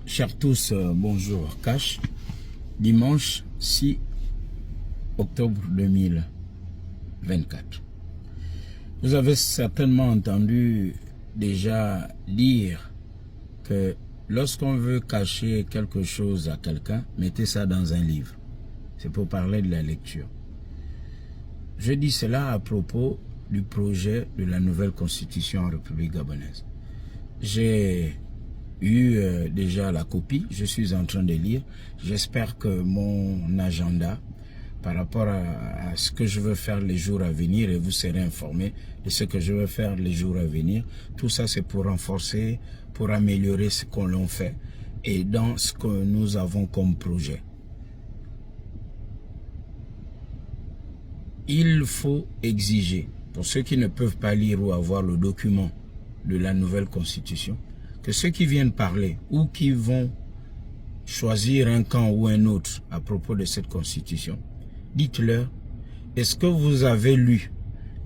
Chers tous, bonjour. Cash, dimanche 6 octobre 2024. Vous avez certainement entendu déjà dire que lorsqu'on veut cacher quelque chose à quelqu'un, mettez ça dans un livre. C'est pour parler de la lecture. Je dis cela à propos du projet de la nouvelle constitution en République gabonaise. J'ai eu déjà la copie, je suis en train de lire. J'espère que mon agenda par rapport à ce que je veux faire les jours à venir, et vous serez informés de ce que je veux faire les jours à venir, tout ça c'est pour renforcer, pour améliorer ce qu'on l'on fait et dans ce que nous avons comme projet. Il faut exiger, pour ceux qui ne peuvent pas lire ou avoir le document de la nouvelle constitution, que ceux qui viennent parler ou qui vont choisir un camp ou un autre à propos de cette constitution, dites-leur, est-ce que vous avez lu,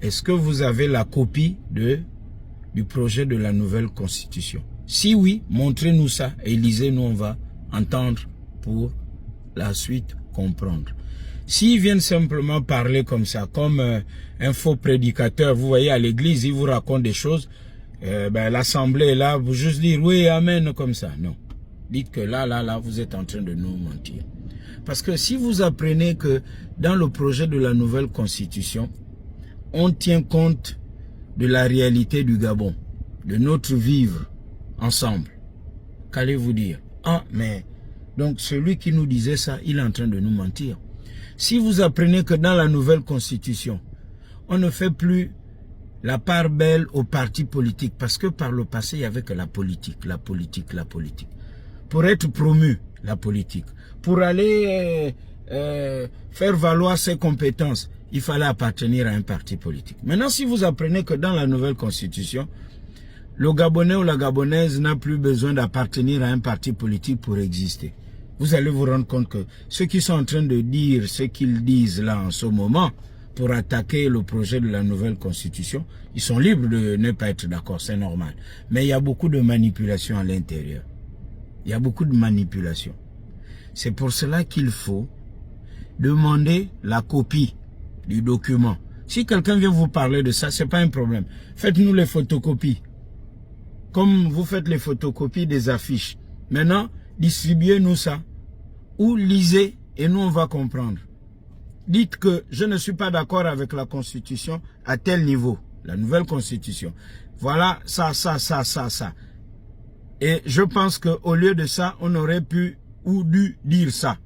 est-ce que vous avez la copie du projet de la nouvelle constitution? Si oui, montrez-nous ça et lisez-nous, on va entendre pour la suite comprendre. S'ils viennent simplement parler comme ça, comme un faux prédicateur, vous voyez à l'église, il vous raconte des choses, l'assemblée est là, vous juste dire oui, amen, comme ça. Non. Dites que là, vous êtes en train de nous mentir. Parce que si vous apprenez que dans le projet de la nouvelle constitution, on tient compte de la réalité du Gabon, de notre vivre ensemble, qu'allez-vous dire? Ah, mais donc celui qui nous disait ça, il est en train de nous mentir. Si vous apprenez que dans la nouvelle constitution, on ne fait plus la part belle aux partis politiques, parce que par le passé, il n'y avait que la politique. Pour être promu, la politique. Pour aller faire valoir ses compétences, il fallait appartenir à un parti politique. Maintenant, si vous apprenez que dans la nouvelle constitution, le Gabonais ou la Gabonaise n'a plus besoin d'appartenir à un parti politique pour exister, vous allez vous rendre compte que ceux qui sont en train de dire ce qu'ils disent là en ce moment, pour attaquer le projet de la nouvelle constitution, ils sont libres de ne pas être d'accord, c'est normal. Mais il y a beaucoup de manipulation à l'intérieur. Il y a beaucoup de manipulation. C'est pour cela qu'il faut demander la copie du document. Si quelqu'un vient vous parler de ça, c'est pas un problème. Faites-nous les photocopies. Comme vous faites les photocopies des affiches. Maintenant, distribuez-nous ça. Ou lisez et nous on va comprendre. Dites que je ne suis pas d'accord avec la constitution à tel niveau, la nouvelle constitution. Voilà ça. Et je pense qu'au lieu de ça, on aurait pu ou dû dire ça.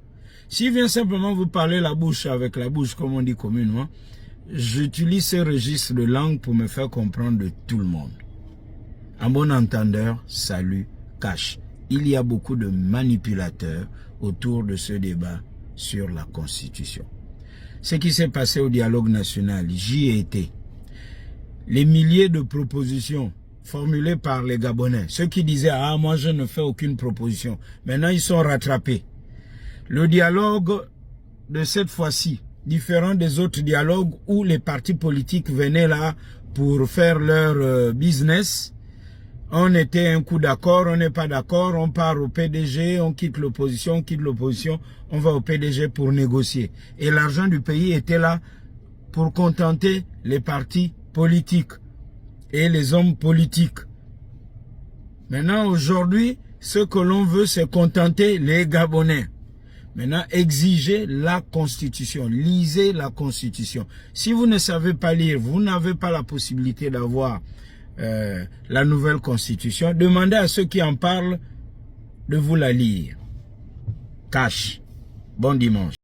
S'il vient simplement vous parler la bouche avec la bouche, comme on dit communément, j'utilise ce registre de langue pour me faire comprendre de tout le monde. En bon entendeur, salut, Cash. Il y a beaucoup de manipulateurs autour de ce débat sur la constitution. Ce qui s'est passé au dialogue national, j'y ai été. Les milliers de propositions formulées par les Gabonais, ceux qui disaient « Ah, moi je ne fais aucune proposition », maintenant ils sont rattrapés. Le dialogue de cette fois-ci, différent des autres dialogues où les partis politiques venaient là pour faire leur business, on était un coup d'accord, on n'est pas d'accord, on part au PDG, on quitte l'opposition, on va au PDG pour négocier. Et l'argent du pays était là pour contenter les partis politiques et les hommes politiques. Maintenant, aujourd'hui, ce que l'on veut, c'est contenter les Gabonais. Maintenant, exigez la Constitution, lisez la Constitution. Si vous ne savez pas lire, vous n'avez pas la possibilité d'avoir la nouvelle constitution, demandez à ceux qui en parlent de vous la lire. Cash. Bon dimanche.